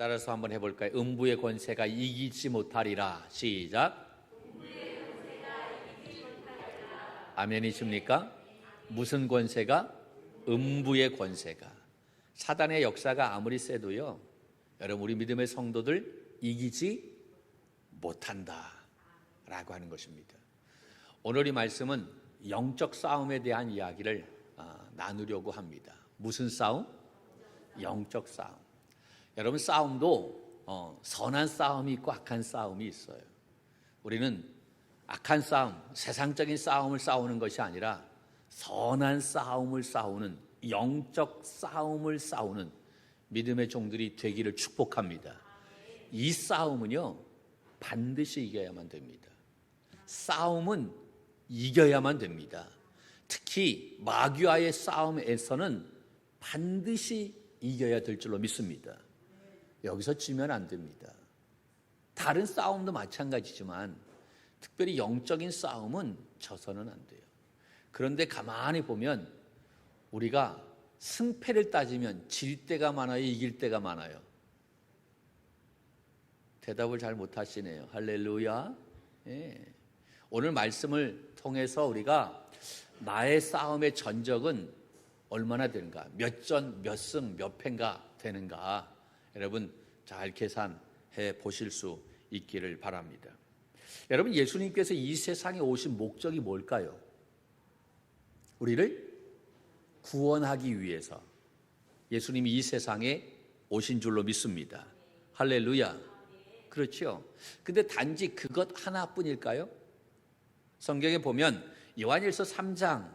따라서 한번 해볼까요? 음부의 권세가 이기지 못하리라. 시작. 아멘이십니까? 무슨 권세가? 음부의 권세가. 사단의 역사가 아무리 세도요, 여러분 우리 믿음의 성도들 이기지 못한다 라고 하는 것입니다. 오늘 이 말씀은 영적 싸움에 대한 이야기를 나누려고 합니다. 무슨 싸움? 영적 싸움. 여러분 싸움도 선한 싸움이 있고 악한 싸움이 있어요. 우리는 악한 싸움, 세상적인 싸움을 싸우는 것이 아니라 선한 싸움을 싸우는, 영적 싸움을 싸우는 믿음의 종들이 되기를 축복합니다. 이 싸움은요 반드시 이겨야만 됩니다. 싸움은 이겨야만 됩니다. 특히 마귀와의 싸움에서는 반드시 이겨야 될 줄로 믿습니다. 여기서 지면 안 됩니다. 다른 싸움도 마찬가지지만 특별히 영적인 싸움은 져서는 안 돼요. 그런데 가만히 보면 우리가 승패를 따지면 질 때가 많아요, 이길 때가 많아요? 대답을 잘 못하시네요. 할렐루야. 예. 오늘 말씀을 통해서 우리가 나의 싸움의 전적은 얼마나 되는가, 몇 전, 몇 승, 몇 패가 되는가, 여러분 잘 계산해 보실 수 있기를 바랍니다. 여러분 예수님께서 이 세상에 오신 목적이 뭘까요? 우리를 구원하기 위해서 예수님이 이 세상에 오신 줄로 믿습니다. 할렐루야. 그렇죠? 근데 단지 그것 하나뿐일까요? 성경에 보면 요한일서 3장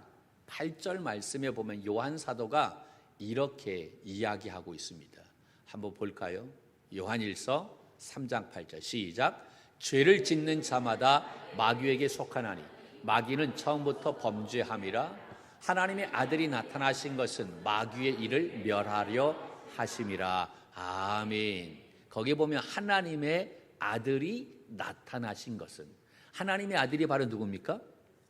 8절 말씀에 보면 요한 사도가 이렇게 이야기하고 있습니다. 한번 볼까요? 요한일서 3장 8절 시작. 죄를 짓는 자마다 마귀에게 속하나니 마귀는 처음부터 범죄함이라. 하나님의 아들이 나타나신 것은 마귀의 일을 멸하려 하심이라. 아멘. 거기 보면 하나님의 아들이 나타나신 것은, 하나님의 아들이 바로 누굽니까?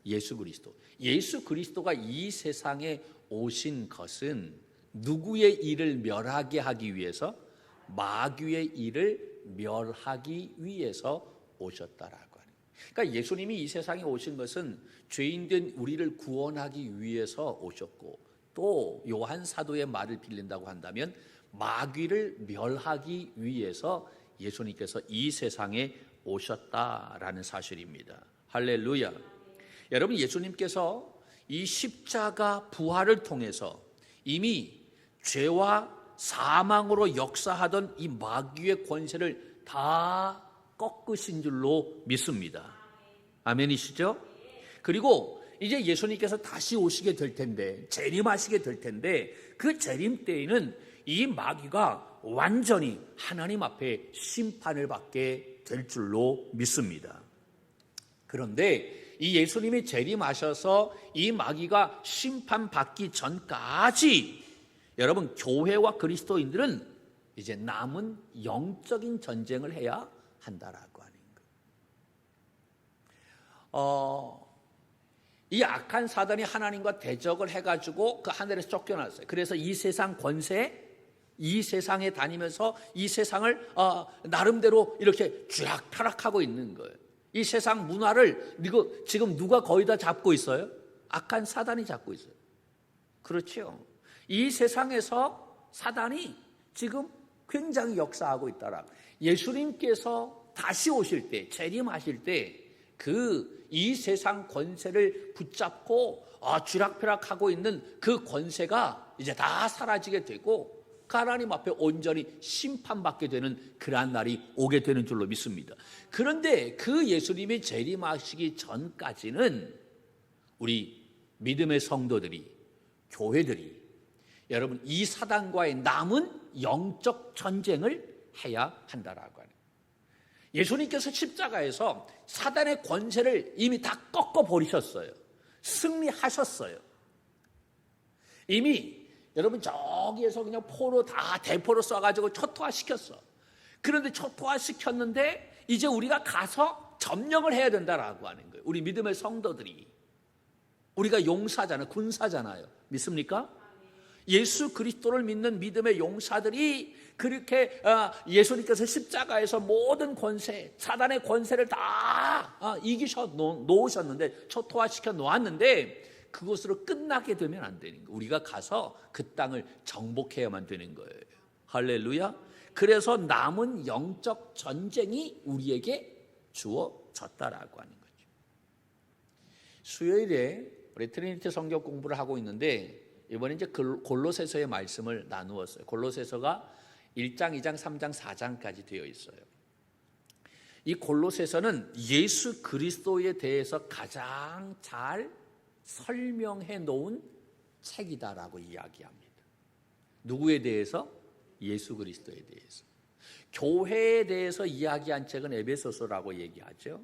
예수 그리스도. 예수 그리스도가 이 세상에 오신 것은 누구의 일을 멸하게 하기 위해서? 마귀의 일을 멸하기 위해서 오셨다라고 하는. 그러니까 예수님이 이 세상에 오신 것은 죄인된 우리를 구원하기 위해서 오셨고, 또 요한 사도의 말을 빌린다고 한다면 마귀를 멸하기 위해서 예수님께서 이 세상에 오셨다라는 사실입니다. 할렐루야. 여러분 예수님께서 이 십자가 부활을 통해서 이미 죄와 사망으로 역사하던 이 마귀의 권세를 다 꺾으신 줄로 믿습니다. 아멘이시죠? 그리고 이제 예수님께서 다시 오시게 될 텐데, 재림하시게 될 텐데, 그 재림 때에는 이 마귀가 완전히 하나님 앞에 심판을 받게 될 줄로 믿습니다. 그런데 이 예수님이 재림하셔서 이 마귀가 심판받기 전까지 여러분 교회와 그리스도인들은 이제 남은 영적인 전쟁을 해야 한다라고 하는 거. 이 악한 사단이 하나님과 대적을 해가지고 그 하늘에서 쫓겨났어요. 그래서 이 세상 권세, 이 세상에 다니면서 이 세상을 나름대로 이렇게 쥐락펴락하고 있는 거예요. 이 세상 문화를 지금 누가 거의 다 잡고 있어요? 악한 사단이 잡고 있어요. 그렇죠? 이 세상에서 사단이 지금 굉장히 역사하고 있다라. 예수님께서 다시 오실 때, 재림하실 때 이 세상 권세를 붙잡고 쥐락펴락하고 있는 그 권세가 이제 다 사라지게 되고 하나님 앞에 온전히 심판받게 되는 그러한 날이 오게 되는 줄로 믿습니다. 그런데 그 예수님이 재림하시기 전까지는 우리 믿음의 성도들이, 교회들이 여러분 이 사단과의 남은 영적 전쟁을 해야 한다라고 하는. 예수님께서 십자가에서 사단의 권세를 이미 다 꺾어버리셨어요. 승리하셨어요. 이미 여러분 저기에서 그냥 포로 다 대포로 쏴가지고 초토화시켰어. 그런데 초토화시켰는데 이제 우리가 가서 점령을 해야 된다라고 하는 거예요. 우리 믿음의 성도들이. 우리가 용사잖아요. 군사잖아요. 믿습니까? 예수 그리스도를 믿는 믿음의 용사들이 그렇게 예수님께서 십자가에서 모든 권세, 사단의 권세를 다 이기셔 놓으셨는데, 초토화시켜 놓았는데 그것으로 끝나게 되면 안 되는 거예요. 우리가 가서 그 땅을 정복해야만 되는 거예요. 할렐루야. 그래서 남은 영적 전쟁이 우리에게 주어졌다라고 하는 거죠. 수요일에 우리 트리니티 성경 공부를 하고 있는데, 이번에 이제 골로새서의 말씀을 나누었어요. 골로새서가 1장, 2장, 3장, 4장까지 되어 있어요. 이 골로새서는 예수 그리스도에 대해서 가장 잘 설명해 놓은 책이다라고 이야기합니다. 누구에 대해서? 예수 그리스도에 대해서. 교회에 대해서 이야기한 책은 에베소서라고 얘기하죠.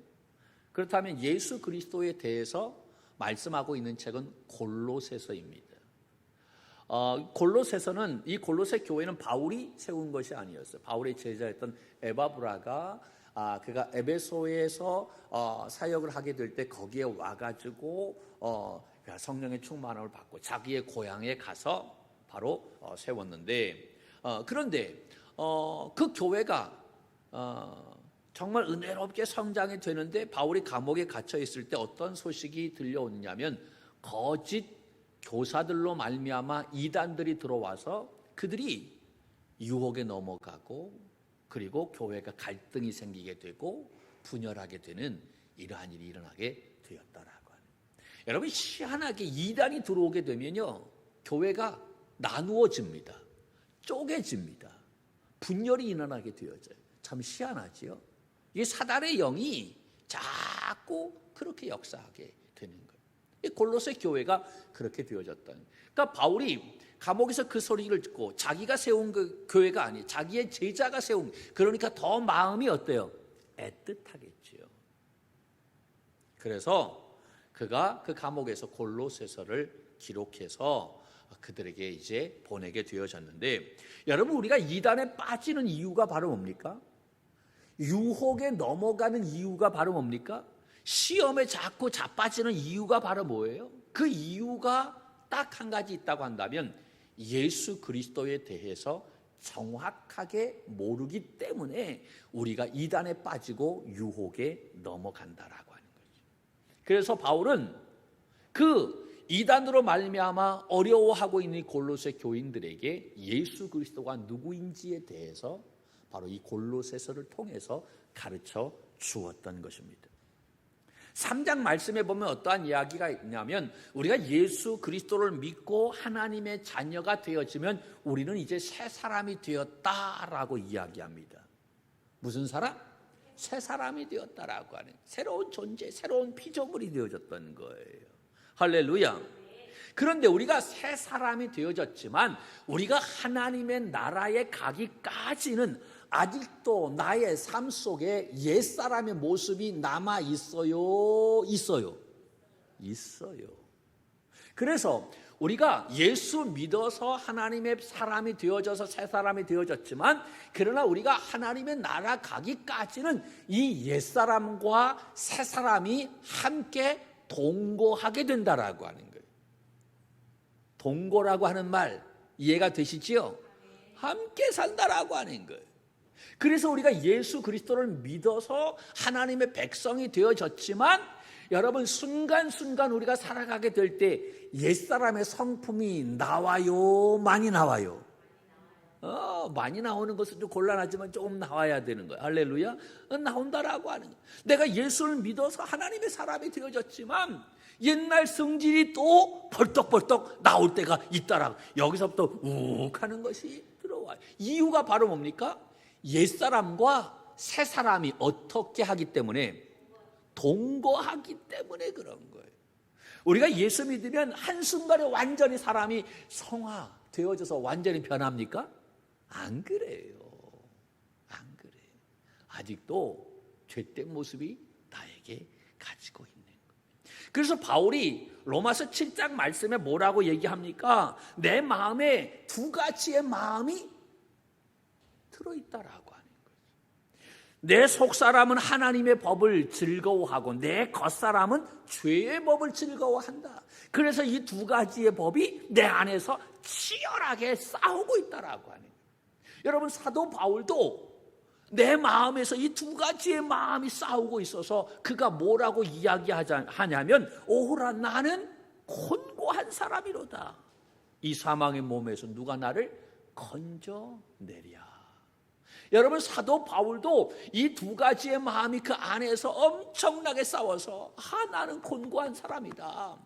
그렇다면 예수 그리스도에 대해서 말씀하고 있는 책은 골로새서입니다. 골로새서는, 이 골로새 교회는 바울이 세운 것이 아니었어요. 바울의 제자였던 에바브라가 그가 에베소에서 사역을 하게 될 때 거기에 와가지고 성령의 충만함을 받고 자기의 고향에 가서 바로 세웠는데, 그런데 그 교회가 정말 은혜롭게 성장이 되는데, 바울이 감옥에 갇혀 있을 때 어떤 소식이 들려오냐면, 거짓 교사들로 말미암아 이단들이 들어와서 그들이 유혹에 넘어가고, 그리고 교회가 갈등이 생기게 되고 분열하게 되는 이러한 일이 일어나게 되었다라고 하는. 여러분, 희한하게 이단이 들어오게 되면요, 교회가 나누어집니다. 쪼개집니다. 분열이 일어나게 되어져요. 참 희한하지요. 이게 사단의 영이 자꾸 그렇게 역사하게 되는 거예요. 이 골로새 교회가 그렇게 되어졌다는. 그러니까 바울이 감옥에서 그 소리를 듣고, 자기가 세운 그 교회가 아니에요. 자기의 제자가 세운, 그러니까 더 마음이 어때요? 애틋하겠지요. 그래서 그가 그 감옥에서 골로새서를 기록해서 그들에게 이제 보내게 되어졌는데, 여러분, 우리가 이단에 빠지는 이유가 바로 뭡니까? 유혹에 넘어가는 이유가 바로 뭡니까? 시험에 자꾸 자빠지는 이유가 바로 뭐예요? 그 이유가 딱 한 가지 있다고 한다면, 예수 그리스도에 대해서 정확하게 모르기 때문에 우리가 이단에 빠지고 유혹에 넘어간다라고 하는 거죠. 그래서 바울은 그 이단으로 말미암아 어려워하고 있는 골로새 교인들에게 예수 그리스도가 누구인지에 대해서 바로 이 골로새서를 통해서 가르쳐 주었던 것입니다. 3장 말씀에 보면 어떠한 이야기가 있냐면, 우리가 예수 그리스도를 믿고 하나님의 자녀가 되어지면 우리는 이제 새 사람이 되었다라고 이야기합니다. 무슨 사람? 새 사람이 되었다라고 하는, 새로운 존재, 새로운 피조물이 되어졌던 거예요. 할렐루야. 그런데 우리가 새 사람이 되어졌지만 우리가 하나님의 나라에 가기까지는 아직도 나의 삶 속에 옛사람의 모습이 남아 있어요? 있어요. 그래서 우리가 예수 믿어서 하나님의 사람이 되어져서 새 사람이 되어졌지만, 그러나 우리가 하나님의 나라 가기까지는 이 옛사람과 새 사람이 함께 동거하게 된다라고 하는 거예요. 동거라고 하는 말 이해가 되시지요? 함께 산다라고 하는 거예요. 그래서 우리가 예수 그리스도를 믿어서 하나님의 백성이 되어졌지만, 여러분, 순간순간 우리가 살아가게 될 때 옛사람의 성품이 나와요? 많이 나와요? 많이 나오는 것은 좀 곤란하지만 조금 나와야 되는 거예요. 할렐루야. 나온다라고 하는 거예요. 내가 예수를 믿어서 하나님의 사람이 되어졌지만 옛날 성질이 또 벌떡벌떡 나올 때가 있다라고, 여기서부터 욱 하는 것이 들어와요. 이유가 바로 뭡니까? 옛사람과 새사람이 어떻게 하기 때문에? 동거하기 때문에 그런 거예요. 우리가 예수 믿으면 한순간에 완전히 사람이 성화되어져서 완전히 변합니까? 안 그래요. 안 그래요. 아직도 죄된 모습이 나에게 가지고 있는 거예요. 그래서 바울이 로마서 7장 말씀에 뭐라고 얘기합니까? 내 마음에 두 가지의 마음이 들어있다라고 하는 거죠. 내 속사람은 하나님의 법을 즐거워하고 내 겉사람은 죄의 법을 즐거워한다. 그래서 이 두 가지의 법이 내 안에서 치열하게 싸우고 있다라고 하는 거예요. 여러분, 사도 바울도 내 마음에서 이 두 가지의 마음이 싸우고 있어서 그가 뭐라고 이야기하냐면, 오호라, 나는 곤고한 사람이로다. 이 사망의 몸에서 누가 나를 건져내랴. 여러분, 사도 바울도 이 두 가지의 마음이 그 안에서 엄청나게 싸워서, 나는 곤고한 사람이다.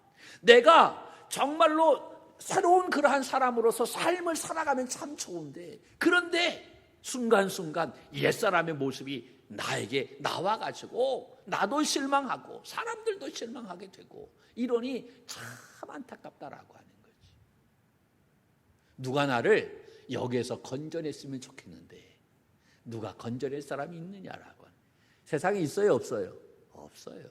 내가 정말로 새로운 그러한 사람으로서 삶을 살아가면 참 좋은데, 그런데 순간순간 옛사람의 모습이 나에게 나와가지고 나도 실망하고 사람들도 실망하게 되고, 이러니 참 안타깝다라고 하는 거지. 누가 나를 여기에서 건져냈으면 좋겠는데 누가 건져낼 사람이 있느냐라고. 세상에 있어요, 없어요? 없어요.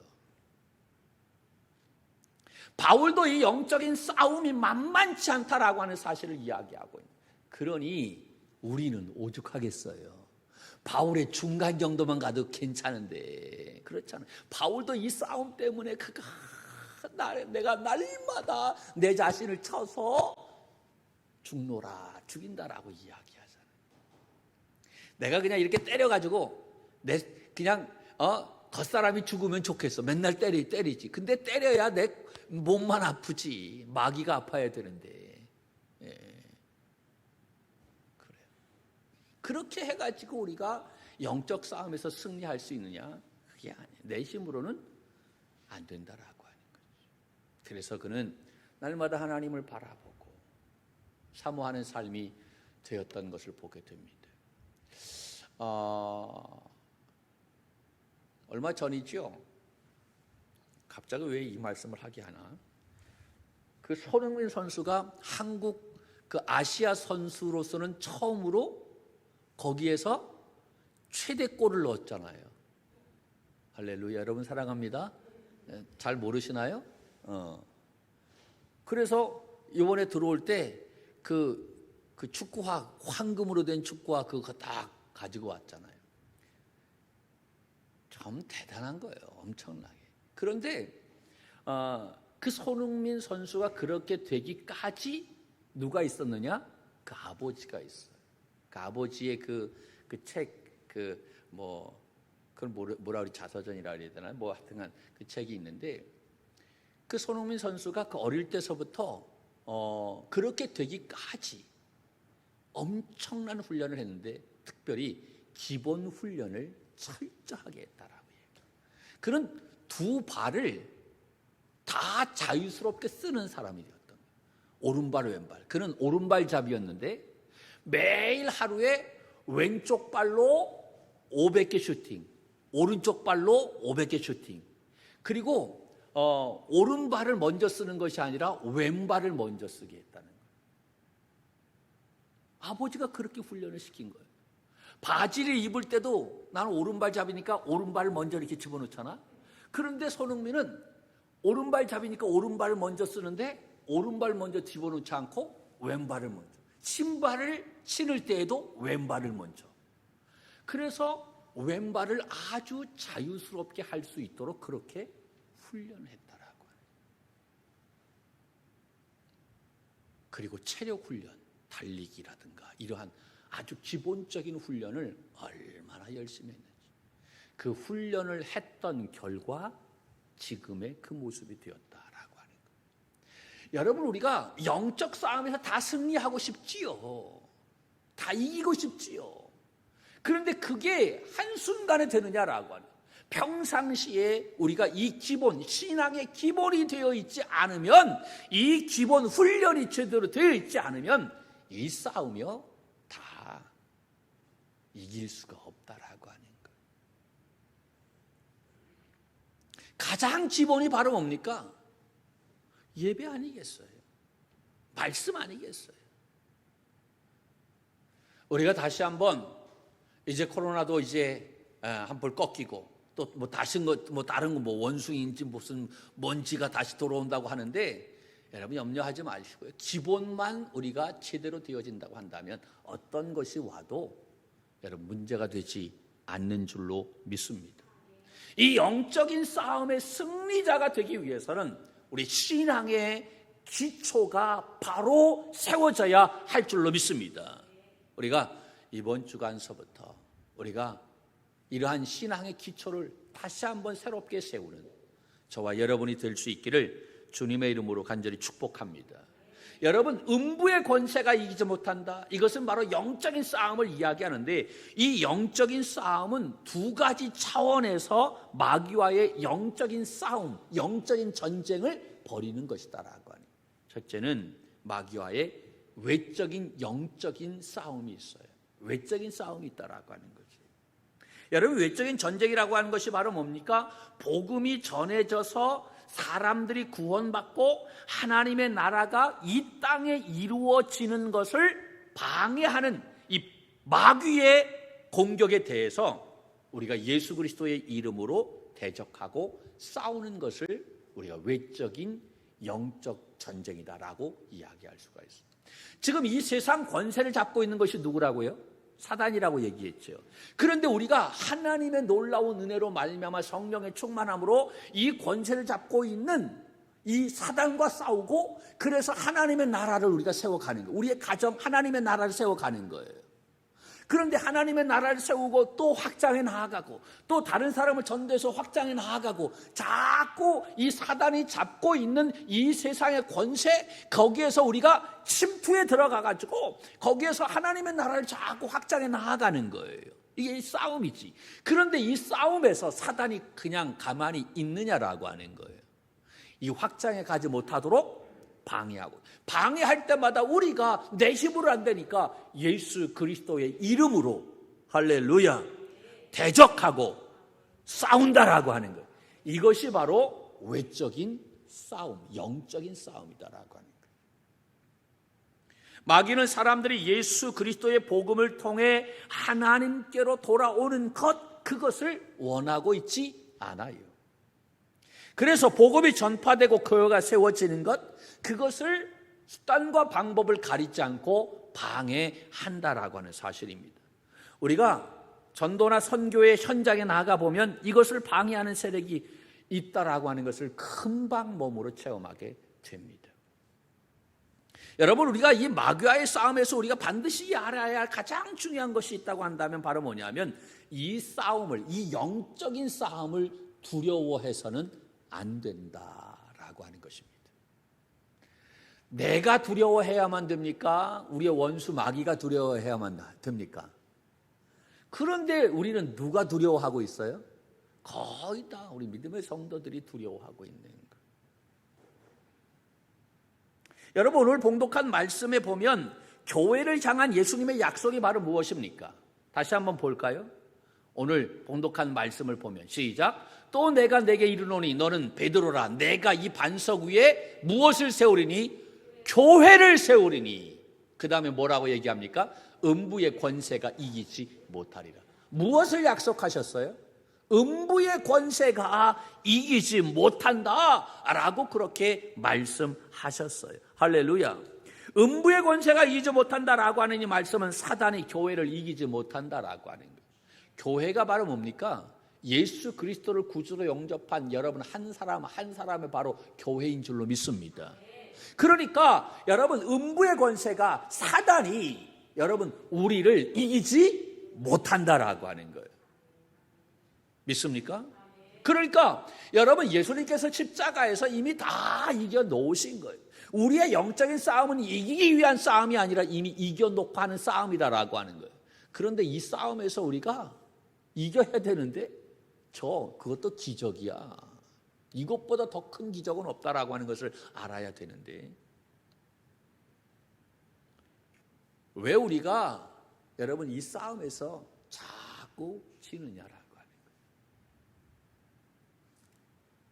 바울도 이 영적인 싸움이 만만치 않다라고 하는 사실을 이야기하고 있는. 그러니 우리는 오죽하겠어요. 바울의 중간 정도만 가도 괜찮은데 그렇잖아요. 바울도 이 싸움 때문에 내가 날마다 내 자신을 쳐서 죽노라, 죽인다라고 이야기하잖아요. 내가 그냥 이렇게 때려가지고 그냥 겉사람이 죽으면 좋겠어. 맨날 때리지. 근데 때려야 내 몸만 아프지. 마귀가 아파야 되는데. 예. 그래요. 그렇게 해가지고 우리가 영적 싸움에서 승리할 수 있느냐? 그게 아니에요. 내 힘으로는 안 된다라고 하는 거죠. 그래서 그는 날마다 하나님을 바라보고 사모하는 삶이 되었던 것을 보게 됩니다. 얼마 전이죠. 갑자기 왜 이 말씀을 하게 하나? 그 손흥민 선수가 한국 그 아시아 선수로서는 처음으로 거기에서 최대골을 넣었잖아요. 할렐루야. 여러분 사랑합니다. 잘 모르시나요? 그래서 이번에 들어올 때 그 축구화, 황금으로 된 축구화 그거 딱 가지고 왔잖아요. 참 대단한 거예요. 엄청나게. 그런데 그 손흥민 선수가 그렇게 되기까지 누가 있었느냐? 그 아버지가 있어요. 그 아버지의 그 책, 그걸 뭐라 그래, 자서전이라 그래야 되나? 뭐 하여튼간 그 책이 있는데, 그 손흥민 선수가 그 어릴 때서부터 그렇게 되기까지 엄청난 훈련을 했는데, 특별히 기본 훈련을 철저하게 했다라고 얘기해요. 그는 두 발을 다 자유스럽게 쓰는 사람이 되었던 거예요. 오른발, 왼발. 그는 오른발잡이였는데 매일 하루에 왼쪽 발로 500개 슈팅, 오른쪽 발로 500개 슈팅. 그리고 오른발을 먼저 쓰는 것이 아니라 왼발을 먼저 쓰게 했다는 거예요. 아버지가 그렇게 훈련을 시킨 거예요. 바지를 입을 때도 나는 오른발 잡이니까 오른발을 먼저 이렇게 집어넣잖아. 그런데 손흥민은 오른발 잡이니까 오른발을 먼저 쓰는데 오른발 먼저 집어넣지 않고 왼발을 먼저. 신발을 신을 때에도 왼발을 먼저. 그래서 왼발을 아주 자유스럽게 할 수 있도록 그렇게 훈련했다라고 해요. 그리고 체력 훈련, 달리기라든가 이러한 아주 기본적인 훈련을 얼마나 열심히 했는지. 그 훈련을 했던 결과 지금의 그 모습이 되었다라고 하는 거예요. 여러분, 우리가 영적 싸움에서 다 승리하고 싶지요. 다 이기고 싶지요. 그런데 그게 한순간에 되느냐라고 하는 거예요. 평상시에 우리가 이 기본, 신앙의 기본이 되어 있지 않으면, 이 기본 훈련이 제대로 되어 있지 않으면 이 싸움이요 다 이길 수가 없다라고 하는 거예요. 가장 기본이 바로 뭡니까? 예배 아니겠어요? 말씀 아니겠어요? 우리가 다시 한번 이제 코로나도 이제 한번 꺾이고 또 뭐 다른 거 뭐 원숭이인지 무슨 먼지가 다시 돌아온다고 하는데, 여러분 염려하지 마시고요. 기본만 우리가 제대로 되어진다고 한다면 어떤 것이 와도 여러분 문제가 되지 않는 줄로 믿습니다. 이 영적인 싸움의 승리자가 되기 위해서는 우리 신앙의 기초가 바로 세워져야 할 줄로 믿습니다. 우리가 이번 주간서부터 우리가 이러한 신앙의 기초를 다시 한번 새롭게 세우는 저와 여러분이 될 수 있기를 주님의 이름으로 간절히 축복합니다. 여러분, 음부의 권세가 이기지 못한다. 이것은 바로 영적인 싸움을 이야기하는데, 이 영적인 싸움은 두 가지 차원에서 마귀와의 영적인 싸움, 영적인 전쟁을 벌이는 것이다라고 하는. 첫째는 마귀와의 외적인 영적인 싸움이 있어요. 외적인 싸움이 있다라고 하는 거죠. 여러분, 외적인 전쟁이라고 하는 것이 바로 뭡니까? 복음이 전해져서 사람들이 구원받고 하나님의 나라가 이 땅에 이루어지는 것을 방해하는 이 마귀의 공격에 대해서 우리가 예수 그리스도의 이름으로 대적하고 싸우는 것을 우리가 외적인 영적 전쟁이다라고 이야기할 수가 있습니다. 지금 이 세상 권세를 잡고 있는 것이 누구라고요? 사단이라고 얘기했죠. 그런데 우리가 하나님의 놀라운 은혜로 말미암아 성령의 충만함으로 이 권세를 잡고 있는 이 사단과 싸우고, 그래서 하나님의 나라를 우리가 세워가는 거예요. 우리의 가정 하나님의 나라를 세워가는 거예요. 그런데 하나님의 나라를 세우고 또 확장해 나아가고 또 다른 사람을 전도해서 확장해 나아가고, 자꾸 이 사단이 잡고 있는 이 세상의 권세, 거기에서 우리가 침투에 들어가가지고 거기에서 하나님의 나라를 자꾸 확장해 나아가는 거예요. 이게 싸움이지. 그런데 이 싸움에서 사단이 그냥 가만히 있느냐라고 하는 거예요. 이 확장해 가지 못하도록 방해하고, 방해할 때마다 우리가 내 힘으로 안 되니까 예수 그리스도의 이름으로 할렐루야 대적하고 싸운다라고 하는 거예요. 이것이 바로 외적인 싸움, 영적인 싸움이다라고 하는 거예요. 마귀는 사람들이 예수 그리스도의 복음을 통해 하나님께로 돌아오는 것, 그것을 원하고 있지 않아요. 그래서 복음이 전파되고 교회가 세워지는 것, 그것을 수단과 방법을 가리지 않고 방해한다라고 하는 사실입니다. 우리가 전도나 선교의 현장에 나가보면 이것을 방해하는 세력이 있다라고 하는 것을 금방 몸으로 체험하게 됩니다. 여러분, 우리가 이 마귀와의 싸움에서 우리가 반드시 알아야 할 가장 중요한 것이 있다고 한다면 바로 뭐냐면, 이 싸움을, 이 영적인 싸움을 두려워해서는 안 된다라고 하는 것입니다. 내가 두려워해야만 됩니까? 우리의 원수 마귀가 두려워해야만 됩니까? 그런데 우리는 누가 두려워하고 있어요? 거의 다 우리 믿음의 성도들이 두려워하고 있는 거예요. 여러분, 오늘 봉독한 말씀에 보면 교회를 향한 예수님의 약속이 바로 무엇입니까? 다시 한번 볼까요? 오늘 봉독한 말씀을 보면 시작. 또 내가 내게 이르노니 너는 베드로라. 내가 이 반석 위에 무엇을 세우리니? 교회를 세우리니. 그 다음에 뭐라고 얘기합니까? 음부의 권세가 이기지 못하리라. 무엇을 약속하셨어요? 음부의 권세가 이기지 못한다라고 그렇게 말씀하셨어요. 할렐루야. 음부의 권세가 이기지 못한다라고 하는 이 말씀은 사단이 교회를 이기지 못한다라고 하는 거예요. 교회가 바로 뭡니까? 예수 그리스도를 구주로 영접한 여러분 한 사람 한 사람의 바로 교회인 줄로 믿습니다. 그러니까 여러분, 음부의 권세가, 사단이 여러분 우리를 이기지 못한다라고 하는 거예요. 믿습니까? 그러니까 여러분, 예수님께서 십자가에서 이미 다 이겨 놓으신 거예요. 우리의 영적인 싸움은 이기기 위한 싸움이 아니라 이미 이겨놓고 하는 싸움이다라고 하는 거예요. 그런데 이 싸움에서 우리가 이겨야 되는데 그것도 기적이야. 이것보다 더 큰 기적은 없다라고 하는 것을 알아야 되는데, 왜 우리가 여러분 이 싸움에서 자꾸 지느냐라고 하는 거예요.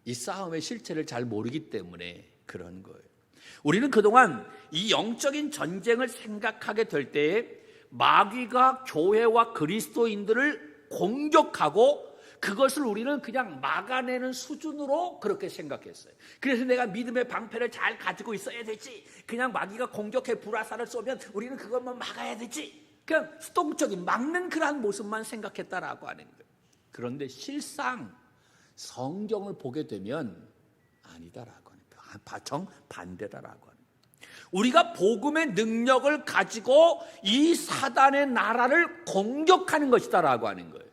이 싸움의 실체를 잘 모르기 때문에 그런 거예요. 우리는 그동안 이 영적인 전쟁을 생각하게 될 때에 마귀가 교회와 그리스도인들을 공격하고 그것을 우리는 그냥 막아내는 수준으로 그렇게 생각했어요. 그래서 내가 믿음의 방패를 잘 가지고 있어야 되지, 그냥 마귀가 공격해 불화살을 쏘면 우리는 그것만 막아야 되지, 그냥 수동적인 막는 그러한 모습만 생각했다라고 하는 거예요. 그런데 실상 성경을 보게 되면 아니다라고 하는 거예요. 정반대다라고 하는 거예요. 우리가 복음의 능력을 가지고 이 사단의 나라를 공격하는 것이다라고 하는 거예요.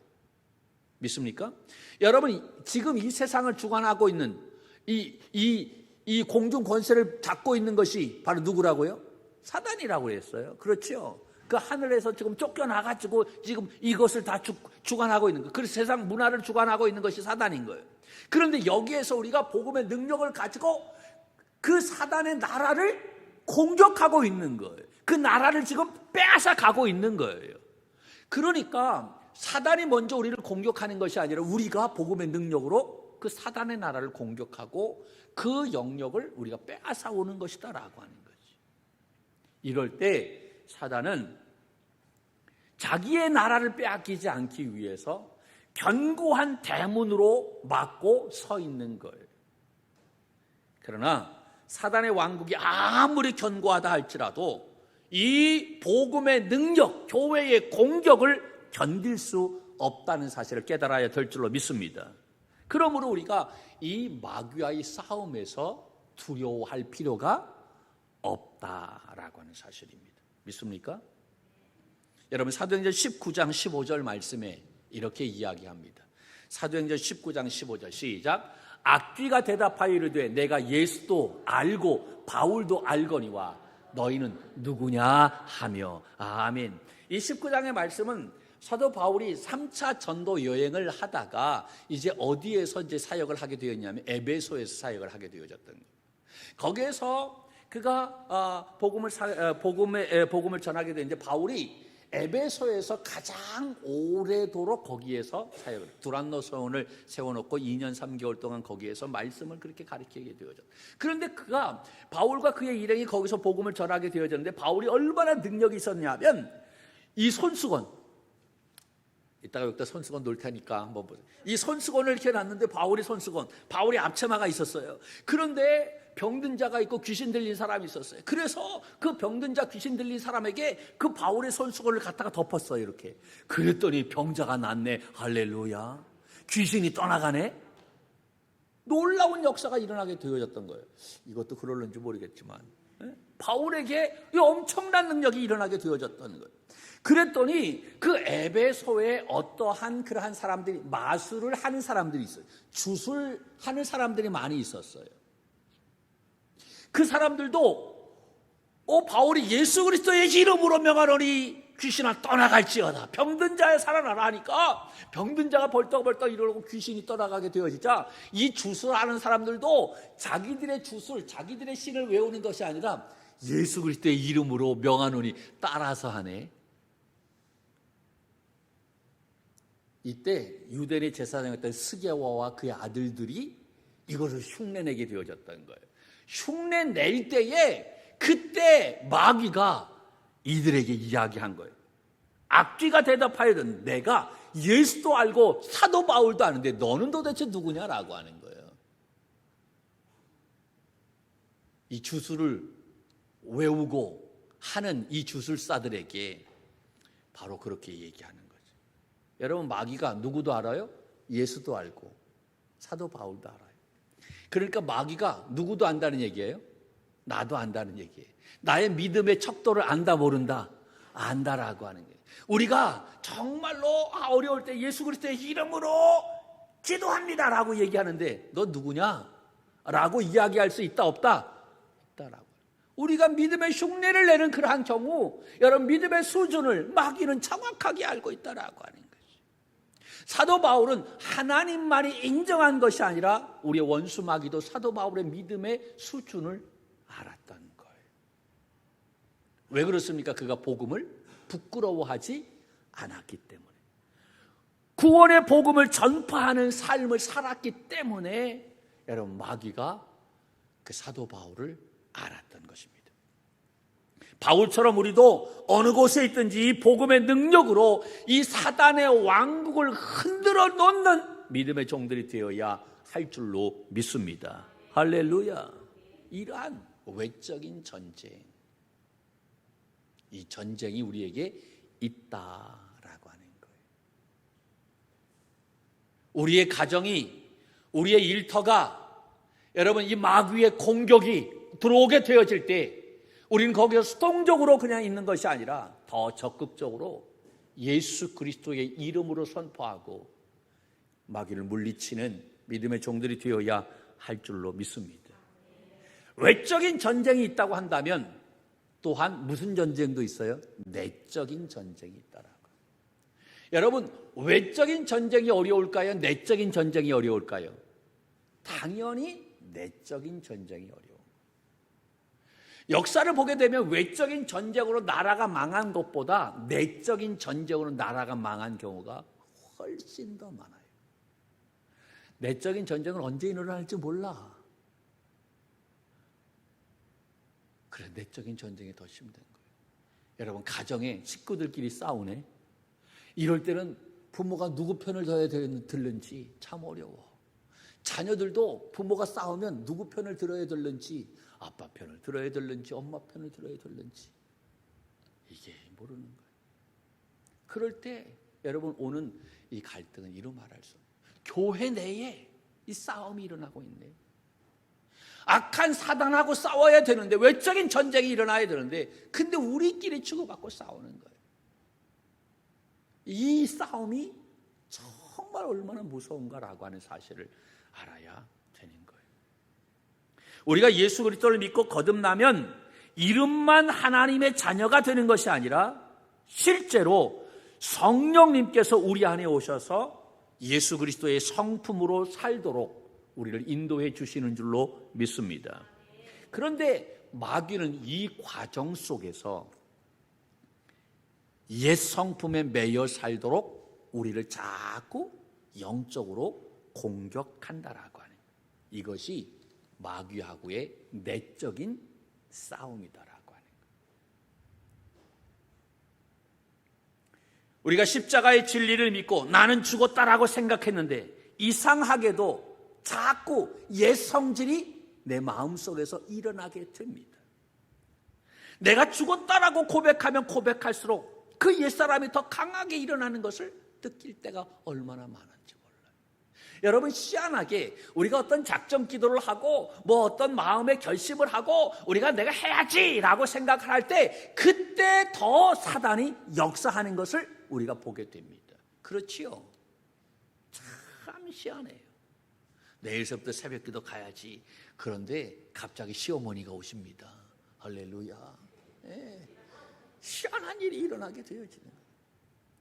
믿습니까? 여러분, 지금 이 세상을 주관하고 있는 이 공중 권세를 잡고 있는 것이 바로 누구라고요? 사단이라고 했어요. 그렇죠? 그 하늘에서 지금 쫓겨나가지고 지금 이것을 다 주관하고 있는 거예요. 그래서 세상 문화를 주관하고 있는 것이 사단인 거예요. 그런데 여기에서 우리가 복음의 능력을 가지고 그 사단의 나라를 공격하고 있는 거예요. 그 나라를 지금 빼앗아 가고 있는 거예요. 그러니까 사단이 먼저 우리를 공격하는 것이 아니라 우리가 복음의 능력으로 그 사단의 나라를 공격하고 그 영역을 우리가 빼앗아 오는 것이다라고 하는 거지. 이럴 때 사단은 자기의 나라를 빼앗기지 않기 위해서 견고한 대문으로 막고 서 있는 거예요. 그러나 사단의 왕국이 아무리 견고하다 할지라도 이 복음의 능력, 교회의 공격을 견딜 수 없다는 사실을 깨달아야 될 줄로 믿습니다. 그러므로 우리가 이 마귀와의 싸움에서 두려워할 필요가 없다라고 하는 사실입니다. 믿습니까? 여러분, 사도행전 19장 15절 말씀에 이렇게 이야기합니다. 사도행전 19장 15절 시작. 악귀가 대답하여 이르되 내가 예수도 알고 바울도 알거니와 너희는 누구냐 하며. 아멘. 이 19장의 말씀은 사도 바울이 3차 전도 여행을 하다가 이제 어디에서 이제 사역을 하게 되었냐면 에베소에서 사역을 하게 되어졌던 거예요. 거기에서 그가 복음을 전하게 된 이제 바울이 에베소에서 가장 오래도록 거기에서 사역을 두란노 서원을 세워놓고 2년 3개월 동안 거기에서 말씀을 그렇게 가르치게 되어졌어요. 그런데 그가 바울과 그의 일행이 거기서 복음을 전하게 되어졌는데 바울이 얼마나 능력이 있었냐면 이 손수건, 이따가 여기다 손수건 놓을 테니까 한번 보세요. 이 손수건을 이렇게 놨는데 바울이 앞치마가 있었어요. 그런데 병든 자가 있고 귀신 들린 사람이 있었어요. 그래서 그 병든 자 귀신 들린 사람에게 그 바울의 손수건을 갖다가 덮었어요. 이렇게. 그랬더니 병자가 낫네. 할렐루야. 귀신이 떠나가네. 놀라운 역사가 일어나게 되어졌던 거예요. 이것도 그럴는지 모르겠지만 바울에게 엄청난 능력이 일어나게 되어졌던 거예요. 그랬더니 그 에베소에 어떠한 그러한 사람들이 마술을 하는 사람들이 있어요. 주술하는 사람들이 많이 있었어요. 그 사람들도 바울이 예수 그리스도의 이름으로 명하노니 귀신아 떠나갈지어다. 병든 자에 살아나라 하니까 병든 자가 벌떡벌떡 일어나고 귀신이 떠나가게 되어지자 이 주술하는 사람들도 자기들의 주술, 자기들의 신을 외우는 것이 아니라 예수 그리스도의 이름으로 명하노니 따라서 하네. 이때 유대인의 제사장이었던 스게와와 그의 아들들이 이것을 흉내내게 되어졌던 거예요. 흉내낼 때에 그때 마귀가 이들에게 이야기한 거예요. 악귀가 대답하여든 내가 예수도 알고 사도 바울도 아는데 너는 도대체 누구냐라고 하는 거예요. 이 주술을 외우고 하는 이 주술사들에게 바로 그렇게 얘기하는 거죠. 여러분, 마귀가 누구도 알아요? 예수도 알고 사도 바울도 알아요. 그러니까 마귀가 누구도 안다는 얘기예요? 나도 안다는 얘기예요. 나의 믿음의 척도를 안다 모른다? 안다라고 하는 거예요. 우리가 정말로 어려울 때 예수 그리스도의 이름으로 기도합니다라고 얘기하는데 너 누구냐? 라고 이야기할 수 있다 없다? 있다라고. 우리가 믿음의 흉내를 내는 그러한 경우 여러분 믿음의 수준을 마귀는 정확하게 알고 있다라고 하는 거예요. 사도 바울은 하나님만이 인정한 것이 아니라 우리의 원수 마귀도 사도 바울의 믿음의 수준을 알았던 거예요. 왜 그렇습니까? 그가 복음을 부끄러워하지 않았기 때문에, 구원의 복음을 전파하는 삶을 살았기 때문에 여러분 마귀가 그 사도 바울을 알았던 것입니다. 바울처럼 우리도 어느 곳에 있든지 이 복음의 능력으로 이 사단의 왕국을 흔들어 놓는 믿음의 종들이 되어야 할 줄로 믿습니다. 할렐루야. 이러한 외적인 전쟁, 이 전쟁이 우리에게 있다라고 하는 거예요. 우리의 가정이, 우리의 일터가 여러분, 이 마귀의 공격이 들어오게 되어질 때 우리는 거기서 수동적으로 그냥 있는 것이 아니라 더 적극적으로 예수 그리스도의 이름으로 선포하고 마귀를 물리치는 믿음의 종들이 되어야 할 줄로 믿습니다. 외적인 전쟁이 있다고 한다면 또한 무슨 전쟁도 있어요? 내적인 전쟁이 있다라고. 여러분, 외적인 전쟁이 어려울까요? 내적인 전쟁이 어려울까요? 당연히 내적인 전쟁이 어려워요. 역사를 보게 되면 외적인 전쟁으로 나라가 망한 것보다 내적인 전쟁으로 나라가 망한 경우가 훨씬 더 많아요. 내적인 전쟁은 언제 일어날지 몰라. 그래, 내적인 전쟁이 더 힘든 거예요. 여러분, 가정에 식구들끼리 싸우네. 이럴 때는 부모가 누구 편을 들는지 참 어려워. 자녀들도 부모가 싸우면 누구 편을 들어야 될는지, 아빠 편을 들어야 될는지, 엄마 편을 들어야 될는지 이게 모르는 거예요. 그럴 때 여러분, 오는 이 갈등은 이루 말할 수 없어요. 교회 내에 이 싸움이 일어나고 있네. 악한 사단하고 싸워야 되는데, 외적인 전쟁이 일어나야 되는데, 근데 우리끼리 주고받고 싸우는 거예요. 이 싸움이 정말 얼마나 무서운가라고 하는 사실을 알아야 되는 거예요. 우리가 예수 그리스도를 믿고 거듭나면 이름만 하나님의 자녀가 되는 것이 아니라 실제로 성령님께서 우리 안에 오셔서 예수 그리스도의 성품으로 살도록 우리를 인도해 주시는 줄로 믿습니다. 그런데 마귀는 이 과정 속에서 옛 성품에 매여 살도록 우리를 자꾸 영적으로 공격한다라고 하는, 이것이 마귀하고의 내적인 싸움이다라고 하는 거예요. 우리가 십자가의 진리를 믿고 나는 죽었다라고 생각했는데 이상하게도 자꾸 옛 성질이 내 마음속에서 일어나게 됩니다. 내가 죽었다라고 고백하면 고백할수록 그 옛사람이 더 강하게 일어나는 것을 느낄 때가 얼마나 많은지 몰라요. 여러분, 희한하게 우리가 어떤 작전 기도를 하고 어떤 마음의 결심을 하고 우리가 내가 해야지라고 생각을 할 때 그때 더 사단이 역사하는 것을 우리가 보게 됩니다. 그렇지요? 참 희한해요. 내일서부터 새벽기도 가야지. 그런데 갑자기 시어머니가 오십니다. 할렐루야. 네. 희한한 일이 일어나게 되어지는 거예요.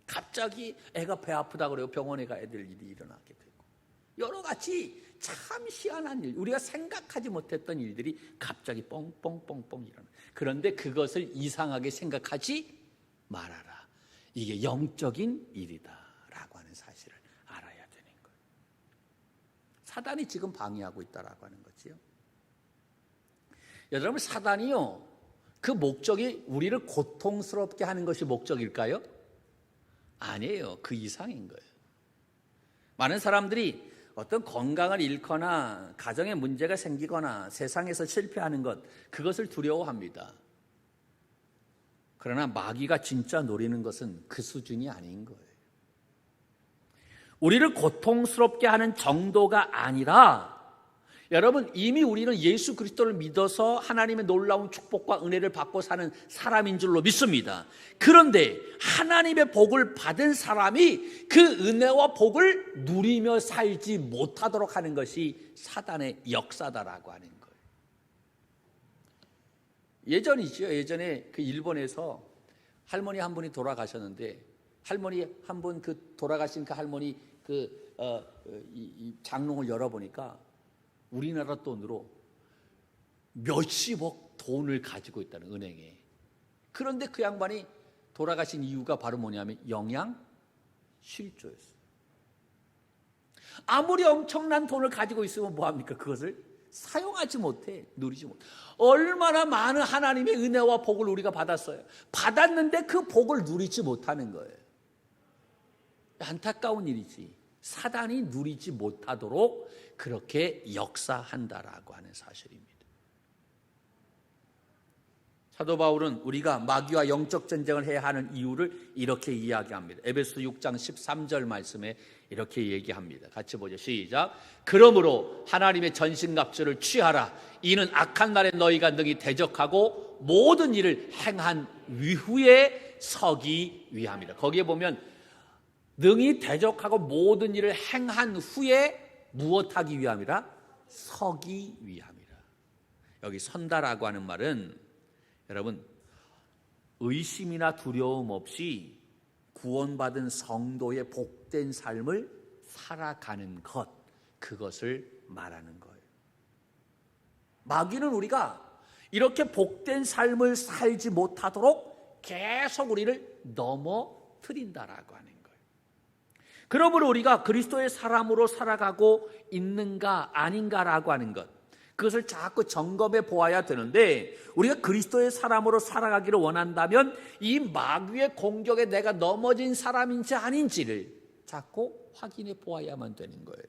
갑자기 애가 배 아프다 그래요. 병원에 가야 될 일이 일어나게 되고, 여러 가지 참 희한한 일, 우리가 생각하지 못했던 일들이 갑자기 뻥뻥뻥뻥 일어나. 그런데 그것을 이상하게 생각하지 말아라. 이게 영적인 일이다라고 하는 사실을 알아야 되는 거예요. 사단이 지금 방해하고 있다라고 하는 거지요. 여러분, 사단이요, 그 목적이 우리를 고통스럽게 하는 것이 목적일까요? 아니에요. 그 이상인 거예요. 많은 사람들이 어떤 건강을 잃거나 가정에 문제가 생기거나 세상에서 실패하는 것, 그것을 두려워합니다. 그러나 마귀가 진짜 노리는 것은 그 수준이 아닌 거예요. 우리를 고통스럽게 하는 정도가 아니라, 여러분, 이미 우리는 예수 그리스도를 믿어서 하나님의 놀라운 축복과 은혜를 받고 사는 사람인 줄로 믿습니다. 그런데 하나님의 복을 받은 사람이 그 은혜와 복을 누리며 살지 못하도록 하는 것이 사단의 역사다라고 하는 거예요. 예전이죠. 예전에 그 일본에서 할머니 한 분이 돌아가셨는데, 할머니 한 분, 그 돌아가신 그 할머니 이 장롱을 열어보니까 우리나라 돈으로 몇십억 돈을 가지고 있다는, 은행에. 그런데 그 양반이 돌아가신 이유가 바로 뭐냐면 영양실조였어요. 아무리 엄청난 돈을 가지고 있으면 뭐합니까? 그것을 사용하지 못해, 누리지 못해. 얼마나 많은 하나님의 은혜와 복을 우리가 받았어요. 받았는데 그 복을 누리지 못하는 거예요. 안타까운 일이지. 사단이 누리지 못하도록 그렇게 역사한다라고 하는 사실입니다. 사도 바울은 우리가 마귀와 영적 전쟁을 해야 하는 이유를 이렇게 이야기합니다. 에베소 6장 13절 말씀에 이렇게 얘기합니다. 같이 보죠. 시작. 그러므로 하나님의 전신갑주를 취하라. 이는 악한 날에 너희가 능히 대적하고 모든 일을 행한 이후에 서기 위함이다. 거기에 보면 능히 대적하고 모든 일을 행한 후에 무엇하기 위함이라? 서기 위함이라. 여기 선다라고 하는 말은 여러분, 의심이나 두려움 없이 구원받은 성도의 복된 삶을 살아가는 것, 그것을 말하는 거예요. 마귀는 우리가 이렇게 복된 삶을 살지 못하도록 계속 우리를 넘어뜨린다라고 하는 거예요. 그러므로 우리가 그리스도의 사람으로 살아가고 있는가 아닌가라고 하는 것, 그것을 자꾸 점검해 보아야 되는데, 우리가 그리스도의 사람으로 살아가기를 원한다면 이 마귀의 공격에 내가 넘어진 사람인지 아닌지를 자꾸 확인해 보아야만 되는 거예요.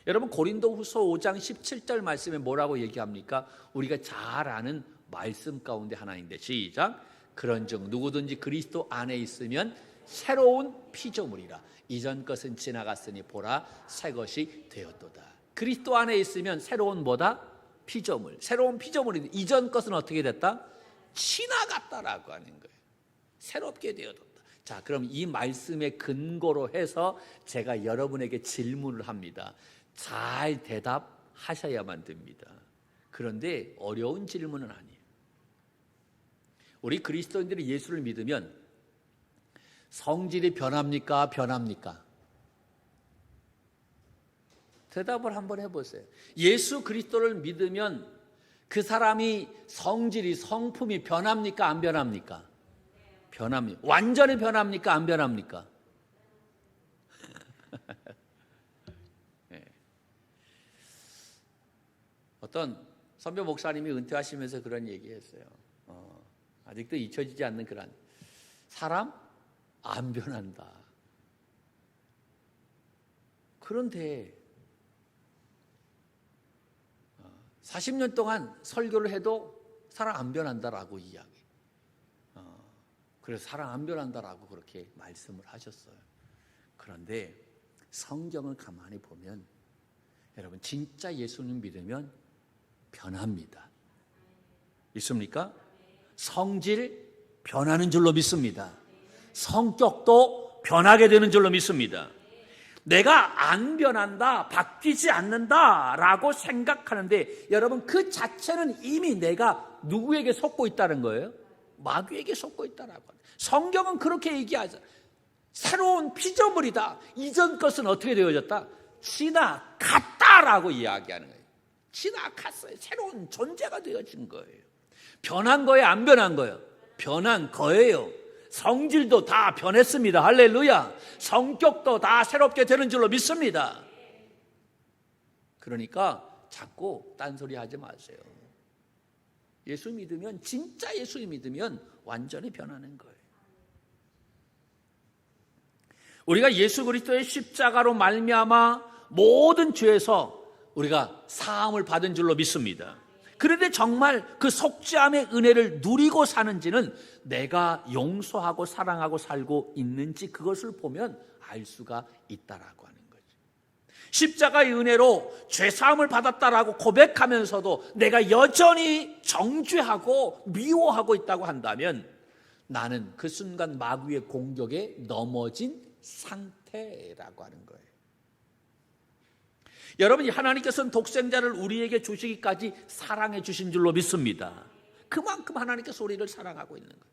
여러분, 고린도후서 5장 17절 말씀에 뭐라고 얘기합니까? 우리가 잘 아는 말씀 가운데 하나인데, 시작. 그런즉 누구든지 그리스도 안에 있으면 새로운 피조물이라. 이전 것은 지나갔으니 보라 새 것이 되었도다. 그리스도 안에 있으면 새로운 뭐다? 피조물. 새로운 피조물인데 이전 것은 어떻게 됐다? 지나갔다라고 하는 거예요. 새롭게 되어졌다. 자, 그럼 이 말씀의 근거로 해서 제가 여러분에게 질문을 합니다. 잘 대답하셔야만 됩니다. 그런데 어려운 질문은 아니에요. 우리 그리스도인들이 예수를 믿으면 성질이 변합니까? 변합니까? 대답을 한번 해보세요. 예수 그리스도를 믿으면 그 사람이 성질이, 성품이 변합니까? 안 변합니까? 변합니다. 완전히 변합니까? 안 변합니까? 네. 어떤 선배 목사님이 은퇴하시면서 그런 얘기했어요. 아직도 잊혀지지 않는 그런 사람 안 변한다. 그런데 40년 동안 설교를 해도 사람 안 변한다라고 이야기. 그래서 사람 안 변한다라고 그렇게 말씀을 하셨어요. 그런데 성경을 가만히 보면 여러분, 진짜 예수님 믿으면 변합니다. 믿습니까? 성질 변하는 줄로 믿습니다. 성격도 변하게 되는 줄로 믿습니다. 내가 안 변한다, 바뀌지 않는다라고 생각하는데 여러분, 그 자체는 이미 내가 누구에게 속고 있다는 거예요? 마귀에게 속고 있다라고. 성경은 그렇게 얘기하죠. 새로운 피조물이다. 이전 것은 어떻게 되어졌다? 지나갔다라고 이야기하는 거예요. 지나갔어요. 새로운 존재가 되어진 거예요. 변한 거예요? 안 변한 거예요? 변한 거예요. 성질도 다 변했습니다. 할렐루야. 성격도 다 새롭게 되는 줄로 믿습니다. 그러니까 자꾸 딴소리 하지 마세요. 예수 믿으면, 진짜 예수 믿으면 완전히 변하는 거예요. 우리가 예수 그리스도의 십자가로 말미암아 모든 죄에서 우리가 사함을 받은 줄로 믿습니다. 그런데 정말 그 속죄함의 은혜를 누리고 사는지는 내가 용서하고 사랑하고 살고 있는지 그것을 보면 알 수가 있다라고 하는 거죠. 십자가의 은혜로 죄사함을 받았다라고 고백하면서도 내가 여전히 정죄하고 미워하고 있다고 한다면 나는 그 순간 마귀의 공격에 넘어진 상태라고 하는 거예요. 여러분, 하나님께서는 독생자를 우리에게 주시기까지 사랑해 주신 줄로 믿습니다. 그만큼 하나님께서 우리를 사랑하고 있는 거예요.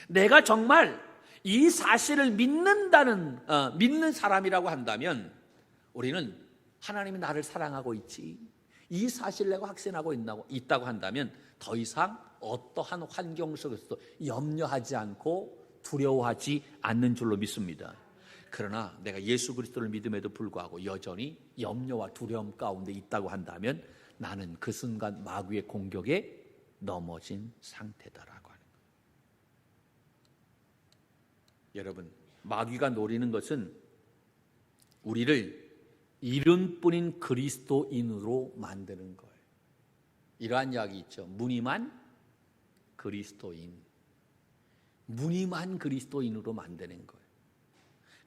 내가 정말 이 사실을 믿는 사람이라고 한다면 우리는 하나님이 나를 사랑하고 있지, 이 사실을 내가 확신하고 있다고 한다면 더 이상 어떠한 환경 속에서도 염려하지 않고 두려워하지 않는 줄로 믿습니다. 그러나 내가 예수 그리스도를 믿음에도 불구하고 여전히 염려와 두려움 가운데 있다고 한다면 나는 그 순간 마귀의 공격에 넘어진 상태다라고 하는 거예요. 여러분, 마귀가 노리는 것은 우리를 이름뿐인 그리스도인으로 만드는 거예요. 이러한 이야기 있죠. 무늬만 그리스도인, 무늬만 그리스도인으로 만드는 거예요.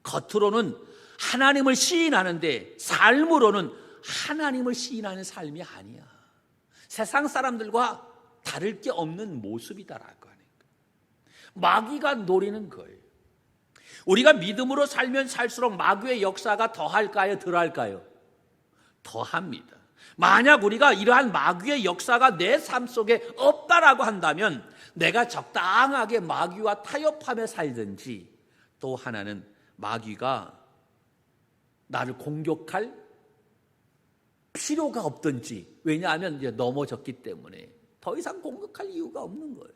겉으로는 하나님을 시인하는데 삶으로는 하나님을 시인하는 삶이 아니야. 세상 사람들과 다를 게 없는 모습이다라고 하는 거예요. 마귀가 노리는 거예요. 우리가 믿음으로 살면 살수록 마귀의 역사가 더할까요? 덜할까요? 더합니다. 만약 우리가 이러한 마귀의 역사가 내 삶 속에 없다라고 한다면 내가 적당하게 마귀와 타협하며 살든지, 또 하나는 마귀가 나를 공격할 필요가 없든지, 왜냐하면 이제 넘어졌기 때문에 더 이상 공격할 이유가 없는 거예요.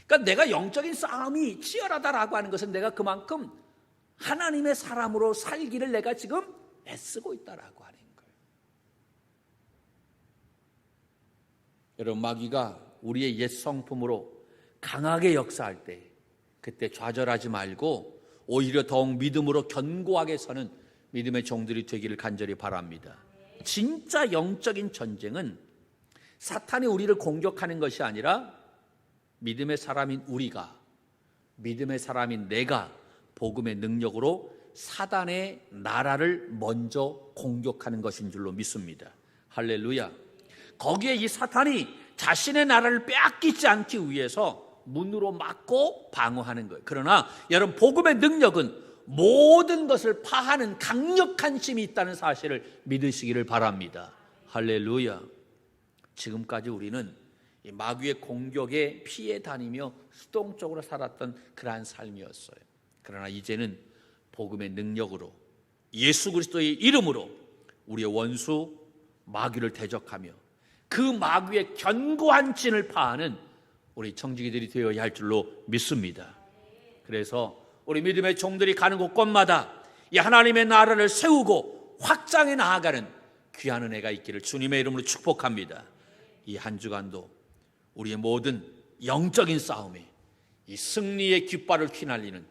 그러니까 내가 영적인 싸움이 치열하다라고 하는 것은 내가 그만큼 하나님의 사람으로 살기를 내가 지금 애쓰고 있다라고 하는 거예요. 여러분, 마귀가 우리의 옛 성품으로 강하게 역사할 때 그때 좌절하지 말고 오히려 더욱 믿음으로 견고하게 서는 믿음의 종들이 되기를 간절히 바랍니다. 진짜 영적인 전쟁은 사탄이 우리를 공격하는 것이 아니라 믿음의 사람인 우리가, 믿음의 사람인 내가 복음의 능력으로 사단의 나라를 먼저 공격하는 것인 줄로 믿습니다. 할렐루야. 거기에 이 사탄이 자신의 나라를 빼앗기지 않기 위해서 문으로 막고 방어하는 거예요. 그러나 여러분, 복음의 능력은 모든 것을 파하는 강력한 힘이 있다는 사실을 믿으시기를 바랍니다. 할렐루야. 지금까지 우리는 이 마귀의 공격에 피해 다니며 수동적으로 살았던 그러한 삶이었어요. 그러나 이제는 복음의 능력으로, 예수 그리스도의 이름으로 우리의 원수 마귀를 대적하며 그 마귀의 견고한 진을 파하는 우리 청지기들이 되어야 할 줄로 믿습니다. 그래서 우리 믿음의 종들이 가는 곳곳마다 이 하나님의 나라를 세우고 확장해 나아가는 귀한 은혜가 있기를 주님의 이름으로 축복합니다. 이 한 주간도 우리의 모든 영적인 싸움에 이 승리의 깃발을 휘날리는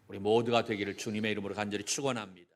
우리 모두가 되기를 주님의 이름으로 간절히 축원합니다.